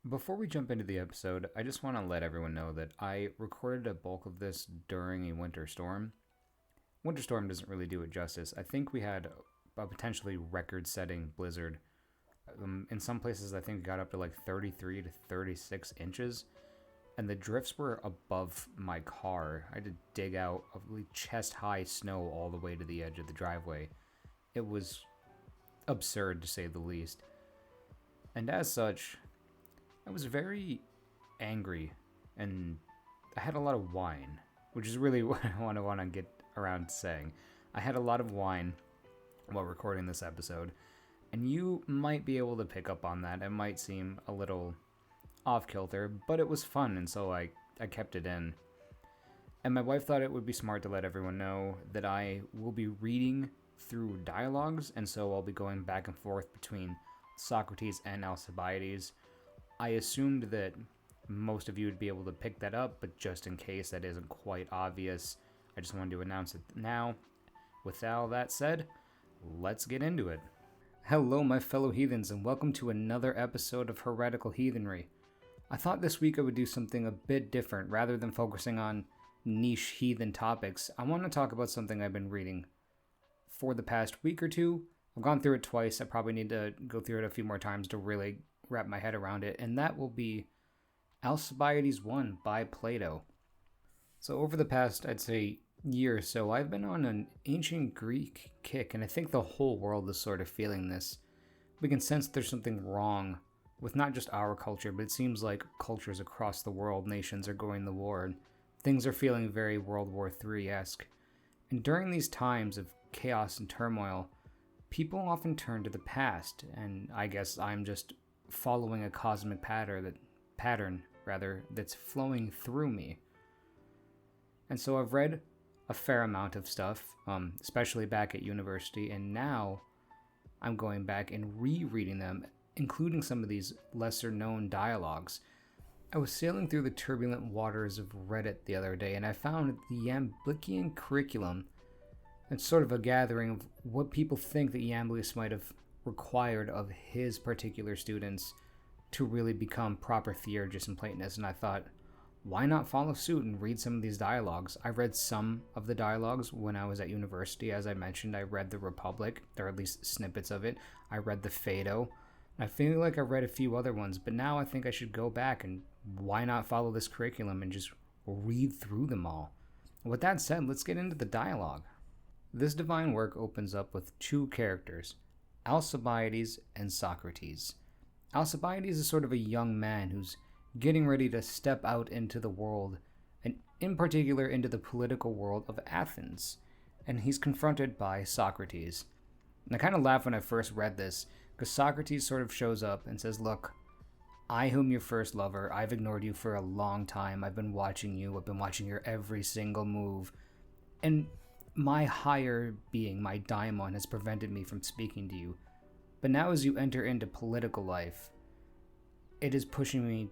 Before we jump into the episode, I just want to let everyone know that I recorded a bulk of this during a winter storm. Winter storm doesn't really do it justice. I think we had a potentially record setting blizzard. In some places, I think it got up to like 33 to 36 inches, and the drifts were above my car. I had to dig out chest high snow all the way to the edge of the driveway. It was absurd to say the least. And as such, I was very angry, and I had a lot of wine, which is really what I want to get around to saying. I had a lot of wine while recording this episode, and you might be able to pick up on that. It might seem a little off kilter, but it was fun, and so I kept it in. And my wife thought it would be smart to let everyone know that I will be reading through dialogues, and so I'll be going back and forth between Socrates and Alcibiades. I assumed that most of you would be able to pick that up, but just in case that isn't quite obvious, I just wanted to announce it now. With all that said, let's get into it. Hello, my fellow heathens, and welcome to another episode of Heretical Heathenry. I thought this week I would do something a bit different. Rather than focusing on niche heathen topics, I want to talk about something I've been reading for the past week or two. I've gone through it twice. I probably need to go through it a few more times to really wrap my head around it, and that will be Alcibiades 1 by Plato. So over the past, I'd say, year or so, I've been on an ancient Greek kick, and I think the whole world is sort of feeling this. We can sense there's something wrong with not just our culture, but it seems like cultures across the world, nations are going to war. Things are feeling very World War III-esque. And during these times of chaos and turmoil, people often turn to the past, and I guess I'm just following a cosmic pattern that's flowing through me. And so I've read a fair amount of stuff, especially back at university, and now I'm going back and rereading them, including some of these lesser known dialogues. I was sailing through the turbulent waters of Reddit the other day, and I found the Iamblician curriculum. It's sort of a gathering of what people think that Iamblichus might have required of his particular students to really become proper theurgists and Platonists, and I thought, why not follow suit and read some of these dialogues? I read some of the dialogues when I was at university. As I mentioned, I read the Republic, or at least snippets of it. I read the Phaedo. I feel like I read a few other ones, but now I think I should go back and why not follow this curriculum and just read through them all? With that said, let's get into the dialogue. This divine work opens up with two characters, Alcibiades and Socrates. Alcibiades is sort of a young man who's getting ready to step out into the world, and in particular into the political world of Athens, and he's confronted by Socrates. And I kind of laughed when I first read this, because Socrates sort of shows up and says, look, I whom your first lover, I've ignored you for a long time, I've been watching your every single move, and my higher being, my daimon, has prevented me from speaking to you. But now as you enter into political life, it is pushing me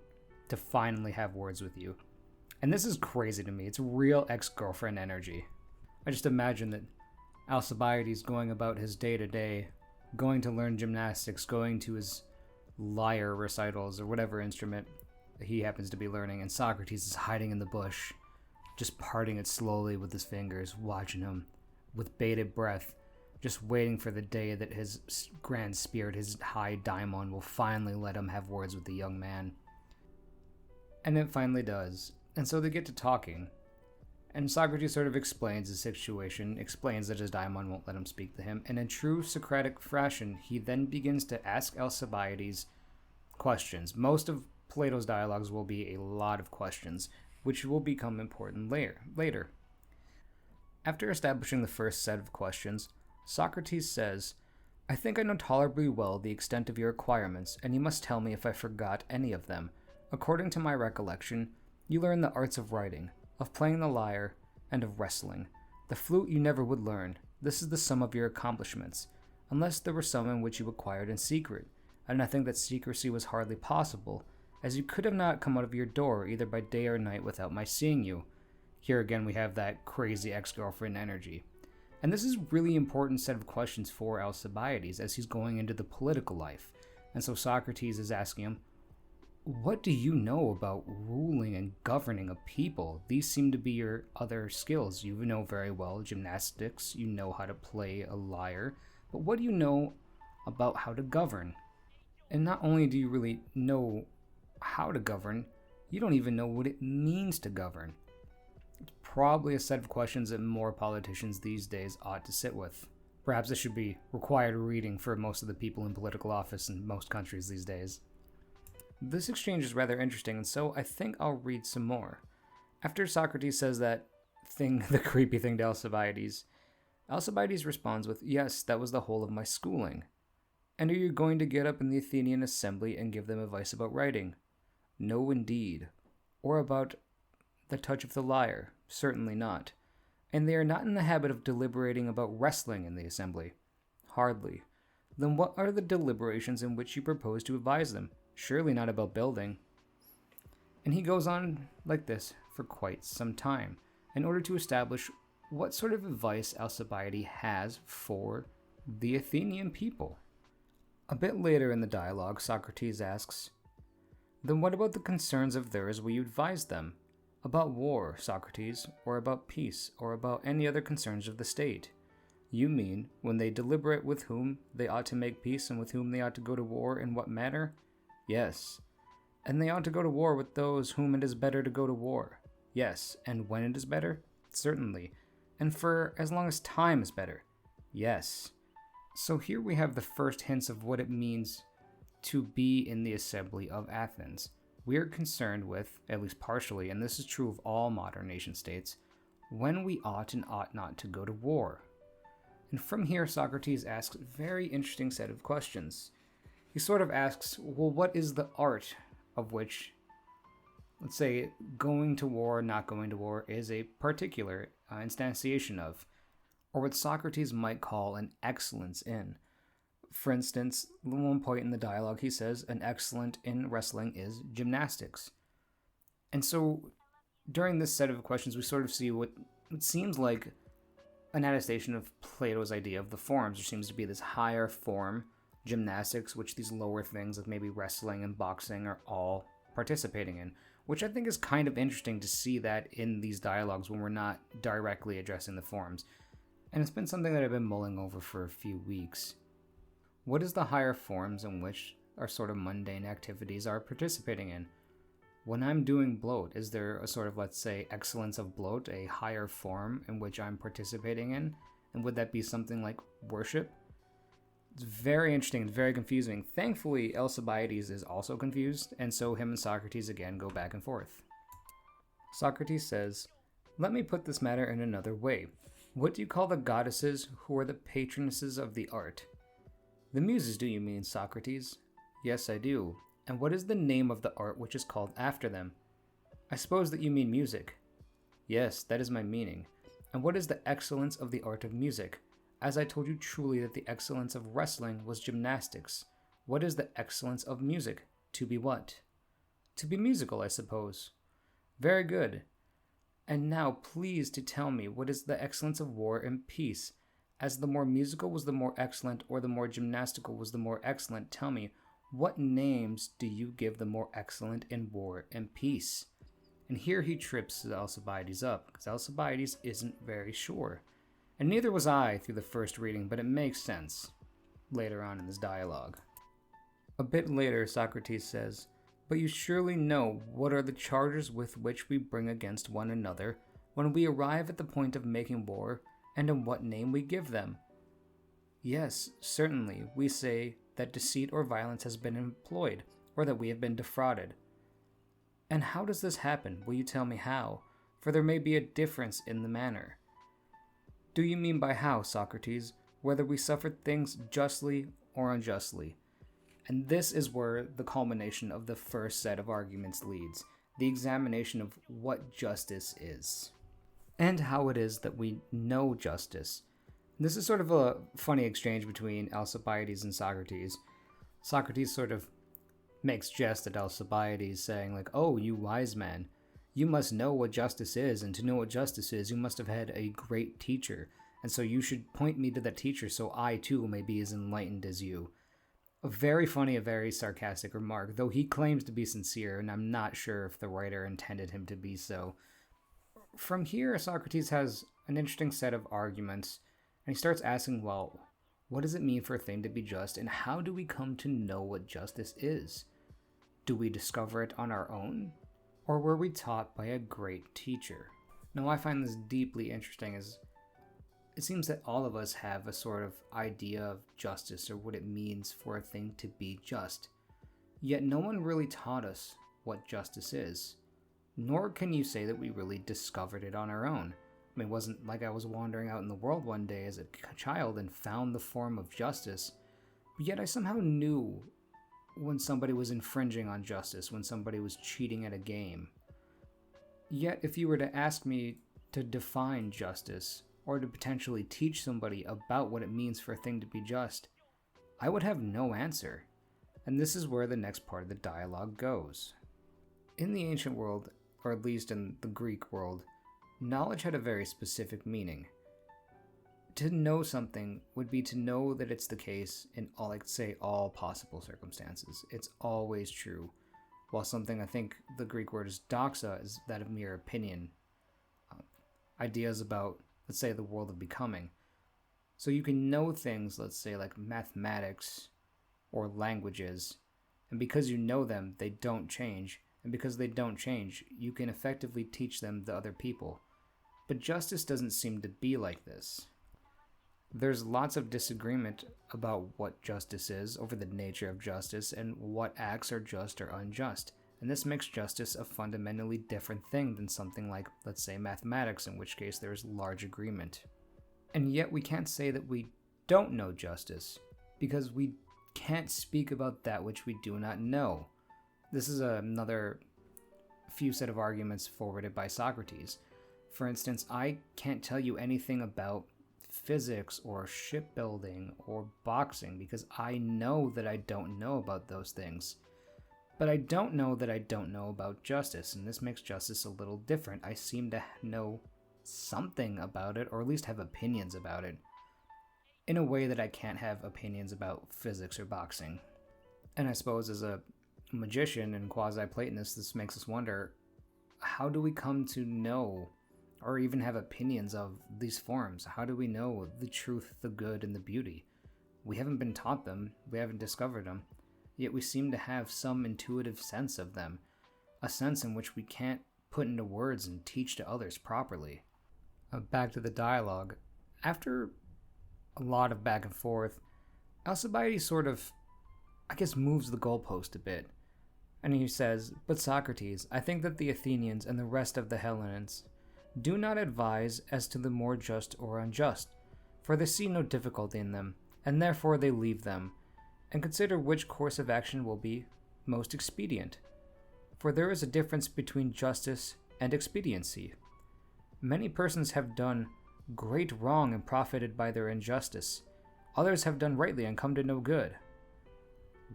to finally have words with you. And this is crazy to me. It's real ex-girlfriend energy. I just imagine that Alcibiades going about his day-to-day, going to learn gymnastics, going to his lyre recitals or whatever instrument he happens to be learning, and Socrates is hiding in the bush, just parting it slowly with his fingers, watching him with bated breath, just waiting for the day that his grand spirit, his high daimon, will finally let him have words with the young man. And it finally does. And so they get to talking. And Socrates sort of explains the situation, explains that his daimon won't let him speak to him, and in true Socratic fashion, he then begins to ask Alcibiades questions. Most of Plato's dialogues will be a lot of questions, which will become important later. After establishing the first set of questions, Socrates says, I think I know tolerably well the extent of your requirements, and you must tell me if I forgot any of them. According to my recollection, you learn the arts of writing, of playing the lyre, and of wrestling. The flute you never would learn. This is the sum of your accomplishments, unless there were some in which you acquired in secret, and I think that secrecy was hardly possible, as you could have not come out of your door either by day or night without my seeing you. Here again we have that crazy ex-girlfriend energy. And this is a really important set of questions for Alcibiades as he's going into the political life. And so Socrates is asking him, what do you know about ruling and governing a people? These seem to be your other skills. You know very well gymnastics, you know how to play a lyre, but what do you know about how to govern? And not only do you really know how to govern, you don't even know what it means to govern. It's probably a set of questions that more politicians these days ought to sit with. Perhaps this should be required reading for most of the people in political office in most countries these days. This exchange is rather interesting, and so I think I'll read some more. After Socrates says that thing, the creepy thing to Alcibiades, Alcibiades responds with, "Yes, that was the whole of my schooling." "And are you going to get up in the Athenian assembly and give them advice about writing?" "No, indeed." "Or about the touch of the lyre?" "Certainly not." "And they are not in the habit of deliberating about wrestling in the assembly?" "Hardly." "Then what are the deliberations in which you propose to advise them?" "Surely not about building." And he goes on like this for quite some time, in order to establish what sort of advice Alcibiades has for the Athenian people. A bit later in the dialogue, Socrates asks, "Then what about the concerns of theirs will you advise them? About war, Socrates, or about peace, or about any other concerns of the state?" "You mean, when they deliberate with whom they ought to make peace and with whom they ought to go to war in what manner?" "Yes." "And they ought to go to war with those whom it is better to go to war?" "Yes." "And when it is better?" "Certainly." "And for as long as time is better?" "Yes." So here we have the first hints of what it means to be in the assembly of Athens. We are concerned with, at least partially, and this is true of all modern nation states, when we ought and ought not to go to war. And from here, Socrates asks a very interesting set of questions. He sort of asks, well, what is the art of which, let's say, going to war, not going to war, is a particular instantiation of, or what Socrates might call an excellence in. For instance, at one point in the dialogue, he says, an excellent in wrestling is gymnastics. And so, during this set of questions, we sort of see what seems like an attestation of Plato's idea of the forms. There seems to be this higher form, gymnastics, which these lower things like maybe wrestling and boxing are all participating in, which I think is kind of interesting to see that in these dialogues when we're not directly addressing the forms. And it's been something that I've been mulling over for a few weeks. What is the higher forms in which our sort of mundane activities are participating in? When I'm doing bloat, is there a sort of, let's say, excellence of bloat, a higher form in which I'm participating in? And would that be something like worship? It's very interesting, it's very confusing. Thankfully, Alcibiades is also confused, and so him and Socrates again go back and forth. Socrates says, "Let me put this matter in another way. What do you call the goddesses who are the patronesses of the art?" "The muses, do you mean, Socrates?" "Yes, I do. And what is the name of the art which is called after them?" "I suppose that you mean music." "Yes, that is my meaning. And what is the excellence of the art of music? As I told you truly that the excellence of wrestling was gymnastics. What is the excellence of music? To be what?" "To be musical, I suppose." "Very good. And now please to tell me what is the excellence of war and peace. As the more musical was the more excellent, or the more gymnastical was the more excellent, tell me, what names do you give the more excellent in war and peace?" And here he trips Alcibiades up, because Alcibiades isn't very sure. And neither was I through the first reading, but it makes sense later on in this dialogue. A bit later, Socrates says, "But you surely know what are the charges with which we bring against one another when we arrive at the point of making war, and in what name we give them?" "Yes, certainly, we say that deceit or violence has been employed, or that we have been defrauded." "And how does this happen? Will you tell me how? For there may be a difference in the manner." "Do you mean by how, Socrates? Whether we suffered things justly or unjustly?" And this is where the culmination of the first set of arguments leads, the examination of what justice is, and how it is that we know justice. This is sort of a funny exchange between Alcibiades and Socrates. Socrates sort of makes jest at Alcibiades, saying like, "Oh, you wise man, you must know what justice is, and to know what justice is, you must have had a great teacher, and so you should point me to that teacher so I too may be as enlightened as you." A very funny, a very sarcastic remark, though he claims to be sincere, and I'm not sure if the writer intended him to be so. From here, Socrates has an interesting set of arguments, and he starts asking, well, what does it mean for a thing to be just, and how do we come to know what justice is? Do we discover it on our own, or were we taught by a great teacher? Now, I find this deeply interesting as it seems that all of us have a sort of idea of justice or what it means for a thing to be just. Yet no one really taught us what justice is. Nor can you say that we really discovered it on our own. I mean, it wasn't like I was wandering out in the world one day as a child and found the form of justice, but yet I somehow knew when somebody was infringing on justice, when somebody was cheating at a game. Yet if you were to ask me to define justice, or to potentially teach somebody about what it means for a thing to be just, I would have no answer. And this is where the next part of the dialogue goes. In the ancient world, or at least in the Greek world, knowledge had a very specific meaning. To know something would be to know that it's the case in all possible circumstances. It's always true. While something, I think the Greek word is doxa, is that of mere opinion. Ideas about, let's say, the world of becoming. So you can know things, let's say, like mathematics or languages, and because you know them, they don't change. And because they don't change, you can effectively teach them to other people. But justice doesn't seem to be like this. There's lots of disagreement about what justice is, over the nature of justice, and what acts are just or unjust. And this makes justice a fundamentally different thing than something like, let's say, mathematics, in which case there's large agreement. And yet we can't say that we don't know justice, because we can't speak about that which we do not know. This is another few set of arguments forwarded by Socrates. For instance, I can't tell you anything about physics or shipbuilding or boxing because I know that I don't know about those things. But I don't know that I don't know about justice, and this makes justice a little different. I seem to know something about it, or at least have opinions about it, in a way that I can't have opinions about physics or boxing. And I suppose as a magician and quasi-Platonist, this makes us wonder, how do we come to know or even have opinions of these forms? How do we know the truth, the good, and the beauty? We haven't been taught them, we haven't discovered them, yet we seem to have some intuitive sense of them, a sense in which we can't put into words and teach to others properly. Back to the dialogue. After a lot of back and forth, Alcibiades sort of, moves the goalpost a bit. And he says, "But Socrates, I think that the Athenians and the rest of the Hellenes do not advise as to the more just or unjust, for they see no difficulty in them, and therefore they leave them, and consider which course of action will be most expedient. For there is a difference between justice and expediency. Many persons have done great wrong and profited by their injustice. Others have done rightly and come to no good.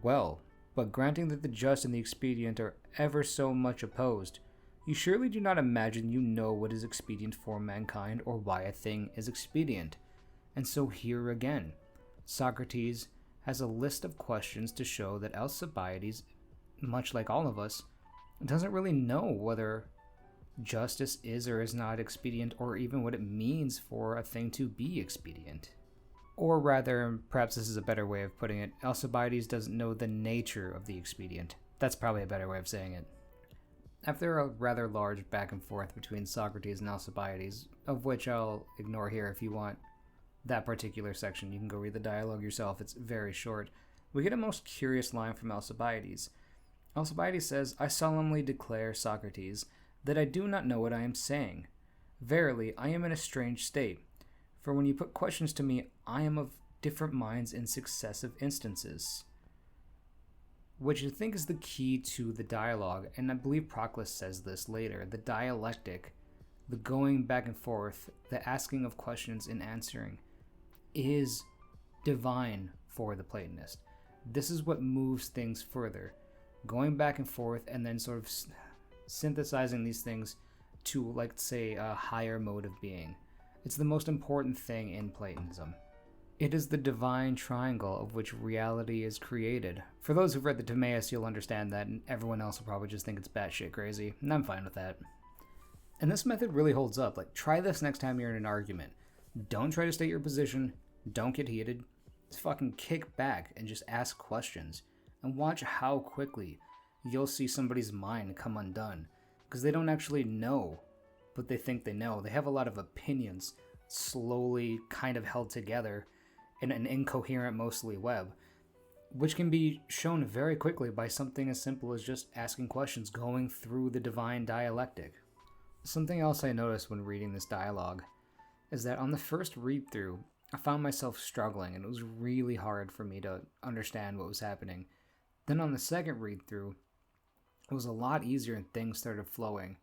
Well, but granting that the just and the expedient are ever so much opposed, you surely do not imagine you know what is expedient for mankind or why a thing is expedient. And so here again, Socrates has a list of questions to show that Alcibiades, much like all of us, doesn't really know whether justice is or is not expedient, or even what it means for a thing to be expedient. Or rather, perhaps this is a better way of putting it, Alcibiades doesn't know the nature of the expedient. That's probably a better way of saying it. After a rather large back and forth between Socrates and Alcibiades, of which I'll ignore here if you want that particular section, you can go read the dialogue yourself, it's very short, we get a most curious line from Alcibiades. Alcibiades says, "I solemnly declare, Socrates, that I do not know what I am saying. Verily, I am in a strange state. For when you put questions to me, I am of different minds in successive instances." Which I think is the key to the dialogue, and I believe Proclus says this later. The dialectic, the going back and forth, the asking of questions and answering, is divine for the Platonist. This is what moves things further. Going back and forth and then sort of synthesizing these things to, like, say, a higher mode of being. It's the most important thing in Platonism. It is the divine triangle of which reality is created. For those who've read the Timaeus, you'll understand that, and everyone else will probably just think it's batshit crazy, and I'm fine with that. And this method really holds up. Like, try this next time you're in an argument. Don't try to state your position. Don't get heated. Just fucking kick back and just ask questions. And watch how quickly you'll see somebody's mind come undone. Because they don't actually know what they think they know. They have a lot of opinions slowly kind of held together in an incoherent, mostly web, which can be shown very quickly by something as simple as just asking questions, going through the divine dialectic. Something else I noticed when reading this dialogue is that on the first read-through, I found myself struggling, and it was really hard for me to understand what was happening. Then on the second read-through, it was a lot easier and things started flowing.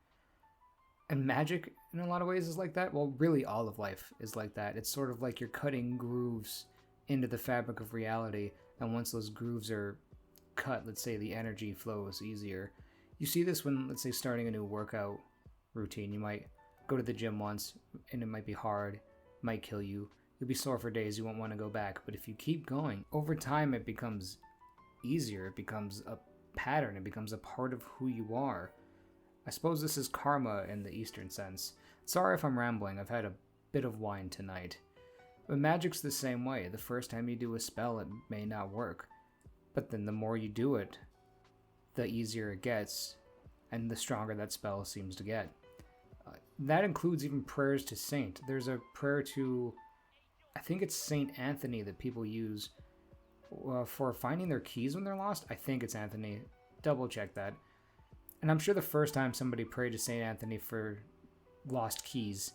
And magic, in a lot of ways, is like that. Well, really, all of life is like that. It's sort of like you're cutting grooves into the fabric of reality, and once those grooves are cut, let's say the energy flows easier. You see this when, let's say, starting a new workout routine. You might go to the gym once, and it might be hard, might kill you. You'll be sore for days, you won't want to go back. But if you keep going, over time it becomes easier, it becomes a pattern, it becomes a part of who you are. I suppose this is karma in the Eastern sense. Sorry if I'm rambling, I've had a bit of wine tonight. But magic's the same way. The first time you do a spell, it may not work. But then the more you do it, the easier it gets, and the stronger that spell seems to get. That includes even prayers to saint. There's a prayer to, I think it's Saint Anthony that people use for finding their keys when they're lost. I think it's Anthony. Double check that. And I'm sure the first time somebody prayed to Saint Anthony for lost keys,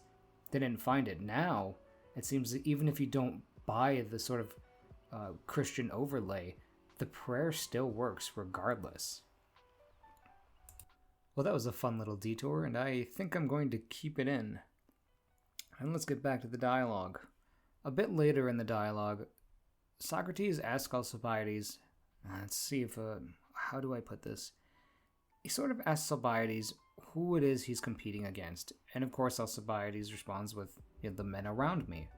they didn't find it. Now, it seems that even if you don't buy the sort of Christian overlay, the prayer still works regardless. Well, that was a fun little detour, and I think I'm going to keep it in. And let's get back to the dialogue. A bit later in the dialogue, Socrates asks Alcibiades, let's see if, how do I put this? He sort of asks Alcibiades who it is he's competing against, and of course Alcibiades responds with, the men around me,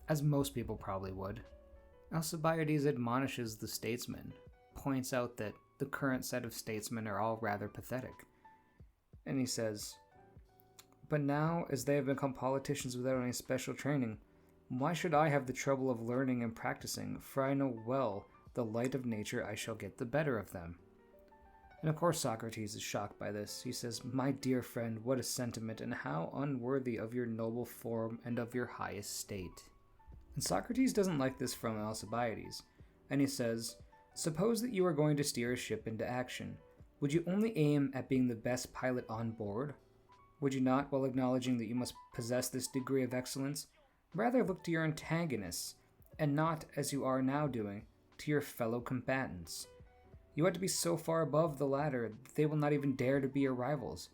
as most people probably would. Alcibiades admonishes the statesmen, points out that the current set of statesmen are all rather pathetic. And he says, "But now, as they have become politicians without any special training, why should I have the trouble of learning and practicing, for I know well the light of nature I shall get the better of them." And of course Socrates is shocked by this. He says, "My dear friend, what a sentiment, and how unworthy of your noble form and of your high estate." And Socrates doesn't like this from Alcibiades, and he says, "Suppose that you are going to steer a ship into action. Would you only aim at being the best pilot on board? Would you not, while acknowledging that you must possess this degree of excellence, rather look to your antagonists, and not, as you are now doing, to your fellow combatants? You ought to be so far above the latter that they will not even dare to be your rivals,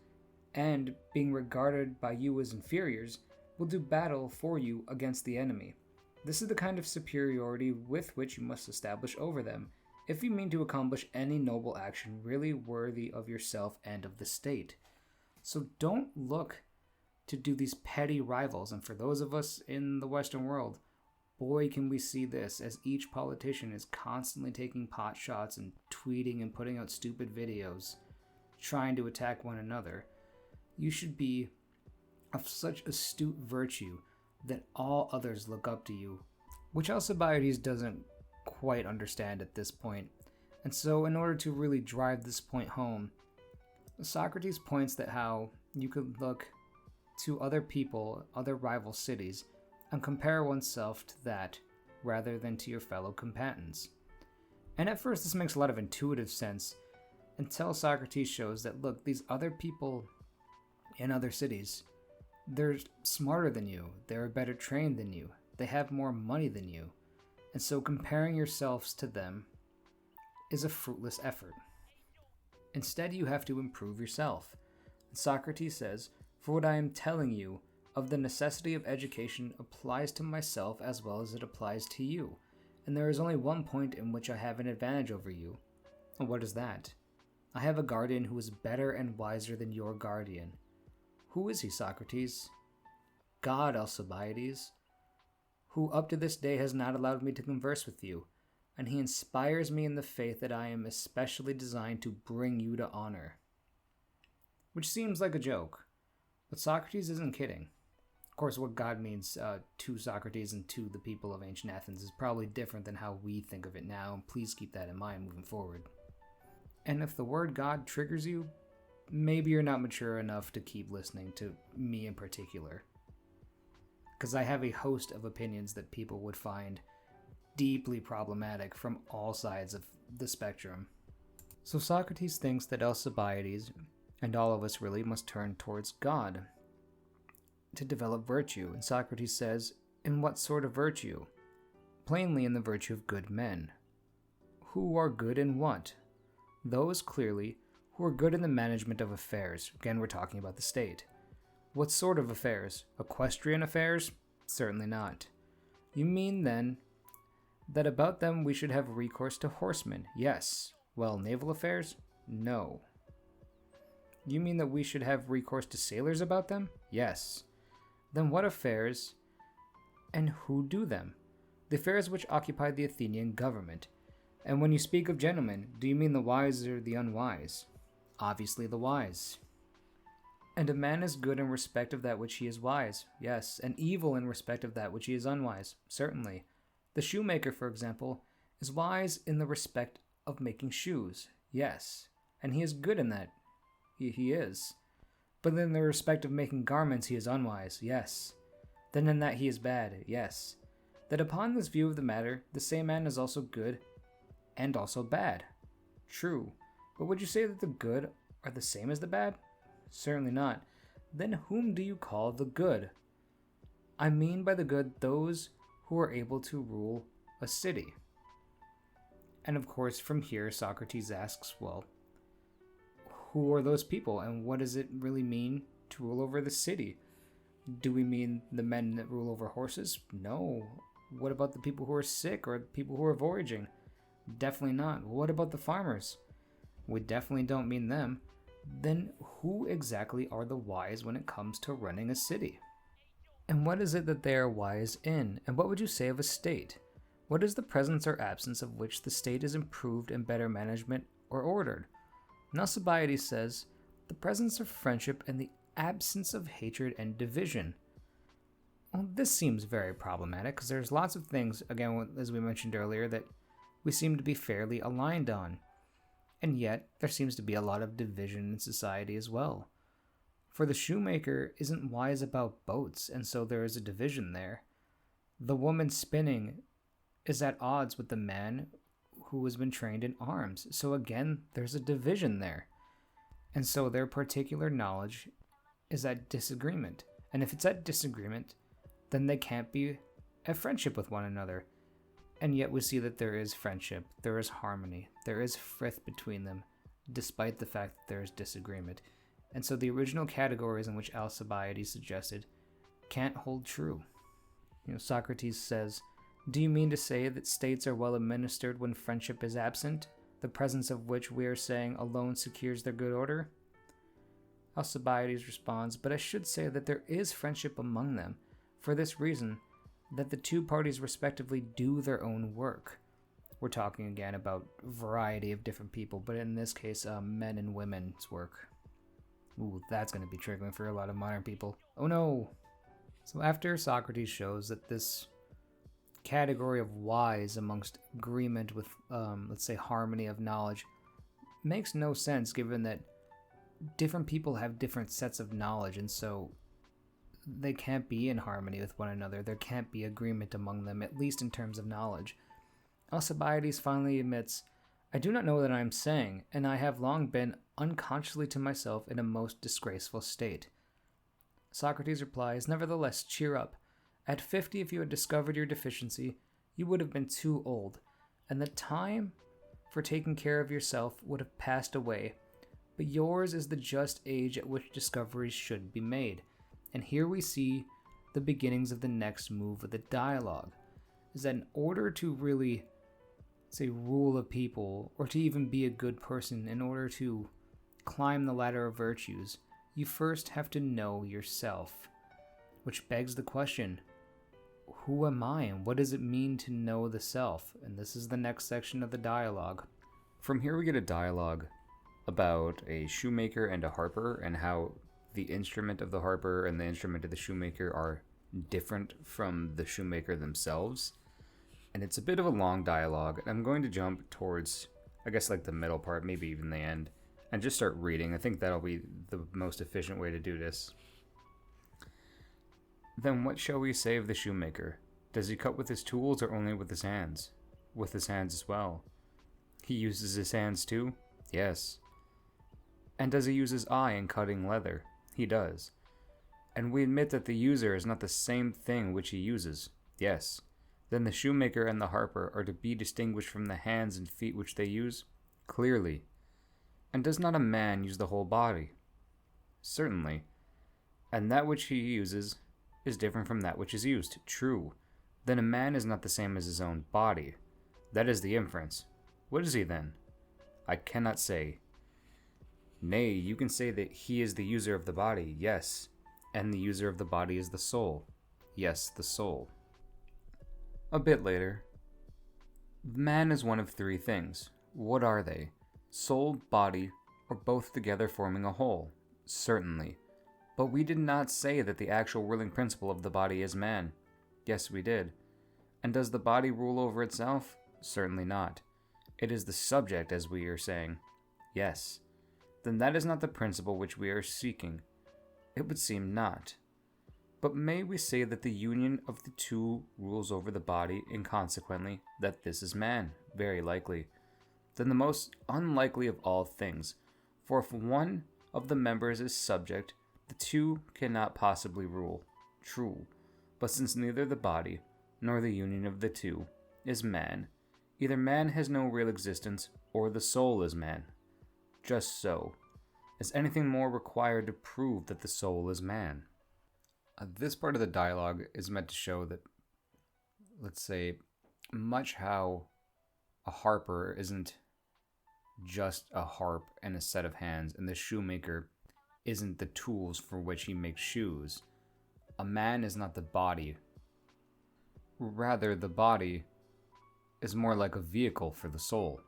and, being regarded by you as inferiors, will do battle for you against the enemy. This is the kind of superiority with which you must establish over them, if you mean to accomplish any noble action really worthy of yourself and of the state. So don't look to do these petty rivals, and for those of us in the Western world, boy can we see this as each politician is constantly taking pot shots and tweeting and putting out stupid videos, trying to attack one another. You should be of such astute virtue that all others look up to you, which Alcibiades doesn't quite understand at this point. And so in order to really drive this point home, Socrates points that how you could look to other people, other rival cities, and compare oneself to that rather than to your fellow combatants. And at first this makes a lot of intuitive sense until Socrates shows that, look, these other people in other cities, they're smarter than you, they're better trained than you, they have more money than you, and so comparing yourselves to them is a fruitless effort. Instead, you have to improve yourself. And Socrates says, "For what I am telling you of the necessity of education applies to myself as well as it applies to you, and there is only one point in which I have an advantage over you. And what is that? I have a guardian who is better and wiser than your guardian." Who is he, Socrates? God, Alcibiades. who up to this day has not allowed me to converse with you, and he inspires me in the faith that I am especially designed to bring you to honor. Which seems like a joke, but Socrates isn't kidding. Of course, what God means to Socrates and to the people of ancient Athens is probably different than how we think of it now, and please keep that in mind moving forward. And if the word God triggers you, maybe you're not mature enough to keep listening to me in particular. Because I have a host of opinions that people would find deeply problematic from all sides of the spectrum. So Socrates thinks that Alcibiades, and all of us really, must turn towards God to develop virtue. And Socrates says, in what sort of virtue? Plainly in the virtue of good men. Who are good in what? Those, clearly, who are good in the management of affairs. Again, we're talking about the state. What sort of affairs? Equestrian affairs? Certainly not. You mean, then, that about them we should have recourse to horsemen? Yes. Well, naval affairs? No. You mean that we should have recourse to sailors about them? Yes. Then what affairs, and who do them? The affairs which occupy the Athenian government. And when you speak of gentlemen, do you mean the wise or the unwise? Obviously the wise. And a man is good in respect of that which he is wise, yes, and evil in respect of that which he is unwise, certainly. The shoemaker, for example, is wise in the respect of making shoes, yes, and he is good in that. He is. But in the respect of making garments he is unwise, yes. Then in that he is bad, yes. That upon this view of the matter, the same man is also good and also bad. True. But would you say that the good are the same as the bad? Certainly not. Then whom do you call the good? I mean by the good those who are able to rule a city. And of course, from here, Socrates asks, well, who are those people, and what does it really mean to rule over the city? Do we mean the men that rule over horses? No. What about the people who are sick or the people who are voyaging? Definitely not. What about the farmers? We definitely don't mean them. Then who exactly are the wise when it comes to running a city? And what is it that they are wise in? And what would you say of a state? What is the presence or absence of which the state is improved in better management or ordered? And Alcibiades says, the presence of friendship and the absence of hatred and division. Well, this seems very problematic because there's lots of things, again, as we mentioned earlier, that we seem to be fairly aligned on. And yet, there seems to be a lot of division in society as well. For the shoemaker isn't wise about boats, and so there is a division there. The woman spinning is at odds with the man who has been trained in arms, so again, there's a division there. And so their particular knowledge is at disagreement. And if it's at disagreement, then they can't be at friendship with one another. And yet we see that there is friendship, there is harmony, there is frith between them, despite the fact that there is disagreement. And so the original categories in which Alcibiades suggested can't hold true. Socrates says, do you mean to say that states are well administered when friendship is absent, the presence of which we are saying alone secures their good order? Alcibiades responds, but I should say that there is friendship among them, for this reason, that the two parties respectively do their own work. We're talking again about a variety of different people, but in this case, men and women's work. Ooh, that's going to be triggering for a lot of modern people. Oh no! So after Socrates shows that this category of wise amongst agreement with, let's say, harmony of knowledge makes no sense given that different people have different sets of knowledge, and so they can't be in harmony with one another. There can't be agreement among them, at least in terms of knowledge. Alcibiades finally admits, I do not know what I am saying, and I have long been unconsciously to myself in a most disgraceful state. Socrates replies, nevertheless, cheer up. At 50, if you had discovered your deficiency, you would have been too old, and the time for taking care of yourself would have passed away. But yours is the just age at which discoveries should be made. And here we see the beginnings of the next move of the dialogue, is that in order to really, say, rule a people, or to even be a good person, in order to climb the ladder of virtues, you first have to know yourself. Which begs the question, who am I and what does it mean to know the self? And this is the next section of the dialogue. From here we get a dialogue about a shoemaker and a harper and how the instrument of the harper and the instrument of the shoemaker are different from the shoemaker themselves. And it's a bit of a long dialogue. I'm going to jump towards, I guess, like the middle part, maybe even the end, and just start reading. I think that'll be the most efficient way to do this. Then what shall we say of the shoemaker? Does he cut with his tools or only with his hands? With his hands as well. He uses his hands too? Yes. And does he use his eye in cutting leather? He does. And we admit that the user is not the same thing which he uses? Yes. Then the shoemaker and the harper are to be distinguished from the hands and feet which they use? Clearly. And does not a man use the whole body? Certainly. And that which he uses is different from that which is used. True. Then a man is not the same as his own body. That is the inference. What is he then? I cannot say. Nay, you can say that he is the user of the body, yes. And the user of the body is the soul. Yes, the soul. A bit later. Man is one of three things. What are they? Soul, body, or both together forming a whole? Certainly. But we did not say that the actual ruling principle of the body is man. Yes, we did. And does the body rule over itself? Certainly not. It is the subject, as we are saying. Yes. Then that is not the principle which we are seeking. It would seem not. But may we say that the union of the two rules over the body, and consequently that this is man? Very likely. Then the most unlikely of all things, for if one of the members is subject, the two cannot possibly rule. True. But since neither the body, nor the union of the two, is man, either man has no real existence, or the soul is man. Just so. Is anything more required to prove that the soul is man? This part of the dialogue is meant to show that, let's say, much how a harper isn't just a harp and a set of hands, and the shoemaker isn't the tools for which he makes shoes. A man is not the body. Rather, the body is more like a vehicle for the soul,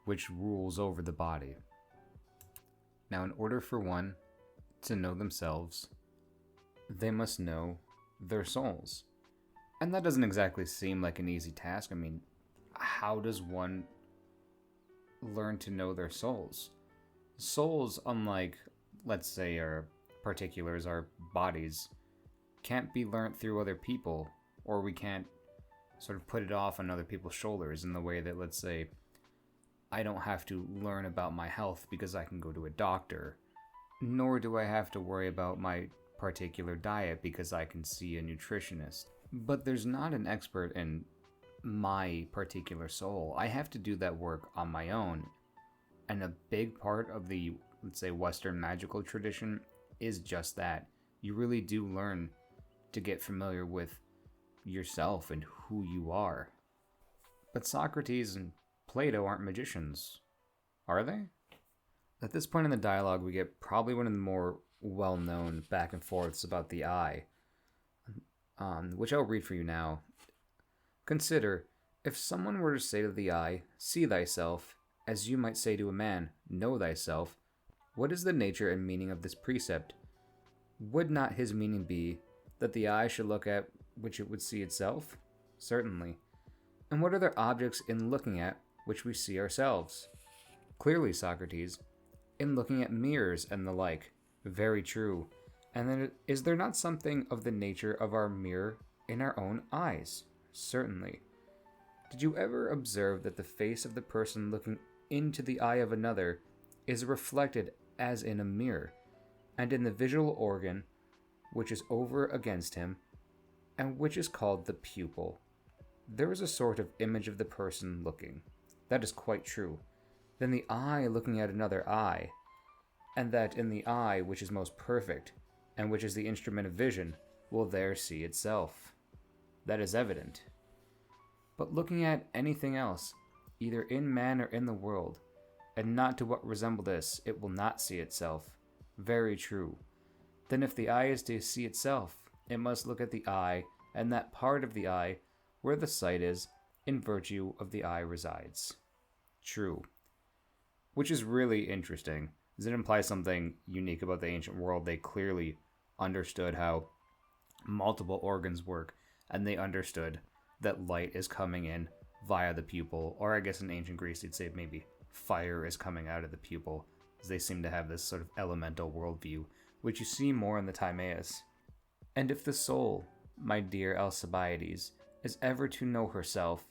which rules over the body. Now, in order for one to know themselves, they must know their souls. And that doesn't exactly seem like an easy task. I mean, how does one learn to know their souls? Souls, unlike, let's say, our particulars, our bodies, can't be learnt through other people, or we can't sort of put it off on other people's shoulders in the way that, let's say, I don't have to learn about my health because I can go to a doctor, nor do I have to worry about my particular diet because I can see a nutritionist. But there's not an expert in my particular soul. I have to do that work on my own. And a big part of the, let's say, Western magical tradition is just that. You really do learn to get familiar with yourself and who you are. But Socrates and Plato aren't magicians, are they? At this point in the dialogue, we get probably one of the more well-known back and forths about the eye, which I'll read for you now. Consider, if someone were to say to the eye, see thyself, as you might say to a man, know thyself, what is the nature and meaning of this precept? Would not his meaning be that the eye should look at which it would see itself? Certainly. And what are there objects in looking at which we see ourselves? Clearly, Socrates, in looking at mirrors and the like. Very true. And then is there not something of the nature of our mirror in our own eyes? Certainly. Did you ever observe that the face of the person looking into the eye of another is reflected as in a mirror, and in the visual organ which is over against him, and which is called the pupil, there is a sort of image of the person looking? That is quite true. Then the eye looking at another eye, and that in the eye which is most perfect, and which is the instrument of vision, will there see itself. That is evident. But looking at anything else, either in man or in the world, and not to what resemble this, it will not see itself. Very true. Then if the eye is to see itself, it must look at the eye and that part of the eye where the sight is, in virtue of the eye resides. True. Which is really interesting, as it implies something unique about the ancient world. They clearly understood how multiple organs work, and they understood that light is coming in via the pupil, or I guess in ancient Greece you'd say maybe fire is coming out of the pupil, as they seem to have this sort of elemental worldview, which you see more in the Timaeus. And if the soul, my dear Alcibiades, is ever to know herself,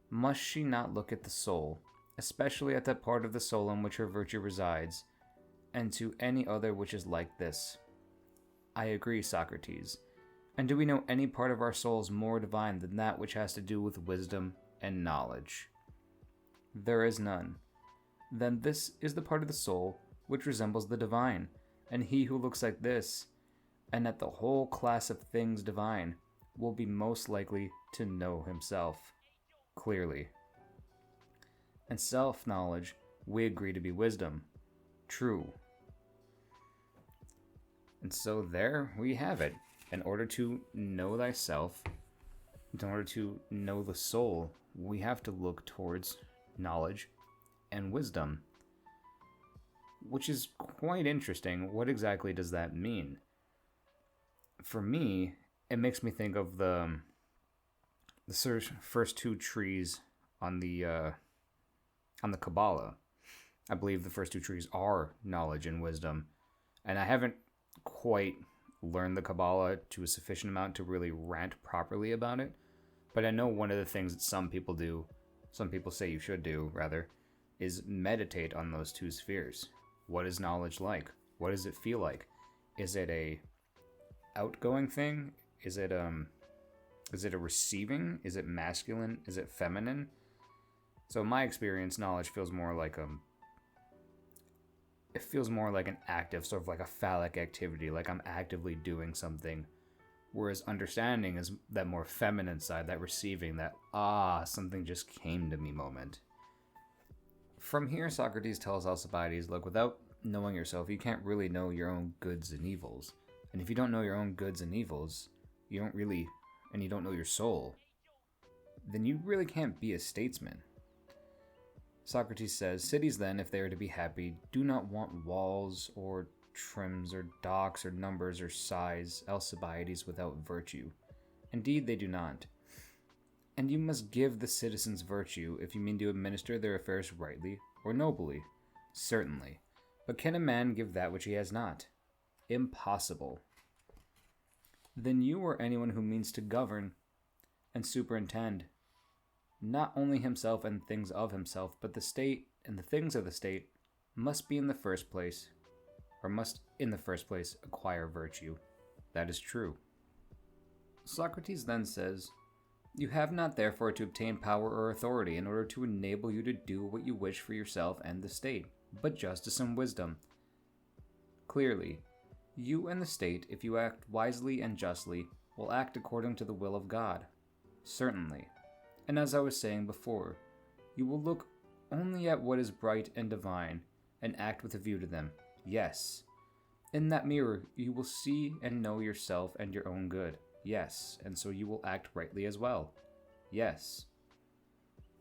must she not look at the soul, especially at that part of the soul in which her virtue resides, and to any other which is like this? I agree, Socrates. And do we know any part of our souls more divine than that which has to do with wisdom and knowledge? There is none. Then this is the part of the soul which resembles the divine, and he who looks like this, and at the whole class of things divine, will be most likely to know himself clearly. And self-knowledge we agree to be wisdom. True. And so there we have it. In order to know thyself, in order to know the soul, we have to look towards knowledge and wisdom. Which is quite interesting. What exactly does that mean? For me, it makes me think of the first two trees on the Kabbalah. I believe the first two trees are knowledge and wisdom. And I haven't quite learned the Kabbalah to a sufficient amount to really rant properly about it. But I know one of the things that some people say you should do, rather, is meditate on those two spheres. What is knowledge like? What does it feel like? Is it a outgoing thing? Is it a receiving? Is it masculine? Is it feminine? So in my experience, knowledge feels more like an active, sort of like a phallic activity, like I'm actively doing something. Whereas understanding is that more feminine side, that receiving, that something just came to me moment. From here, Socrates tells Alcibiades, look, without knowing yourself, you can't really know your own goods and evils. And if you don't know your own goods and evils, you don't know your soul, then you really can't be a statesman. Socrates says, cities then, if they are to be happy, do not want walls or trims or docks or numbers or size, Alcibiades, without virtue. Indeed, they do not. And you must give the citizens virtue if you mean to administer their affairs rightly or nobly. Certainly. But can a man give that which he has not? Impossible. Then you or anyone who means to govern and superintend not only himself and things of himself, but the state and the things of the state must in the first place acquire virtue. That is true. Socrates then says, you have not therefore to obtain power or authority in order to enable you to do what you wish for yourself and the state, but justice and wisdom. Clearly, you and the state, if you act wisely and justly, will act according to the will of God. Certainly. And as I was saying before, you will look only at what is bright and divine, and act with a view to them. Yes. In that mirror, you will see and know yourself and your own good. Yes. And so you will act rightly as well. Yes.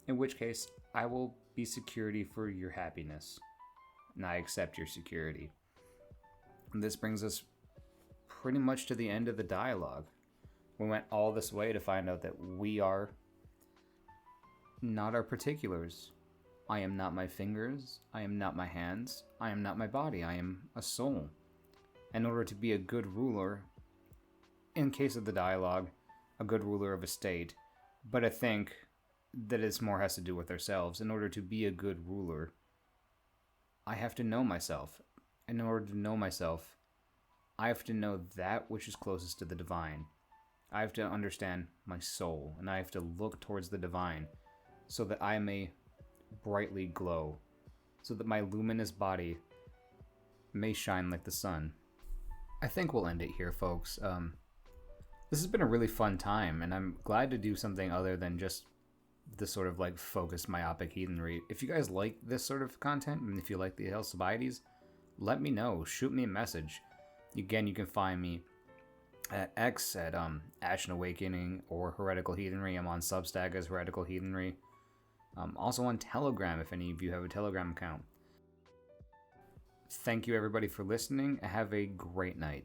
In which case, I will be security for your happiness. And I accept your security. And this brings us pretty much to the end of the dialogue. We went all this way to find out that we are not our particulars. I am not my fingers. I am not my hands. I am not my body. I am a soul. In order to be a good ruler, in case of the dialogue, a good ruler of a state, but I think that it more has to do with ourselves. In order to be a good ruler, I have to know myself. And in order to know myself, I have to know that which is closest to the divine. I have to understand my soul, and I have to look towards the divine, so that I may brightly glow, so that my luminous body may shine like the sun. I think we'll end it here, folks. This has been a really fun time, and I'm glad to do something other than just this sort of like focused myopic heathenry. If you guys like this sort of content, and if you like the Alcibiades, let me know. Shoot me a message. Again, you can find me at X at Ashen Awakening or Heretical Heathenry. I'm on Substack as Heretical Heathenry. Also on Telegram if any of you have a Telegram account. Thank you everybody for listening. Have a great night.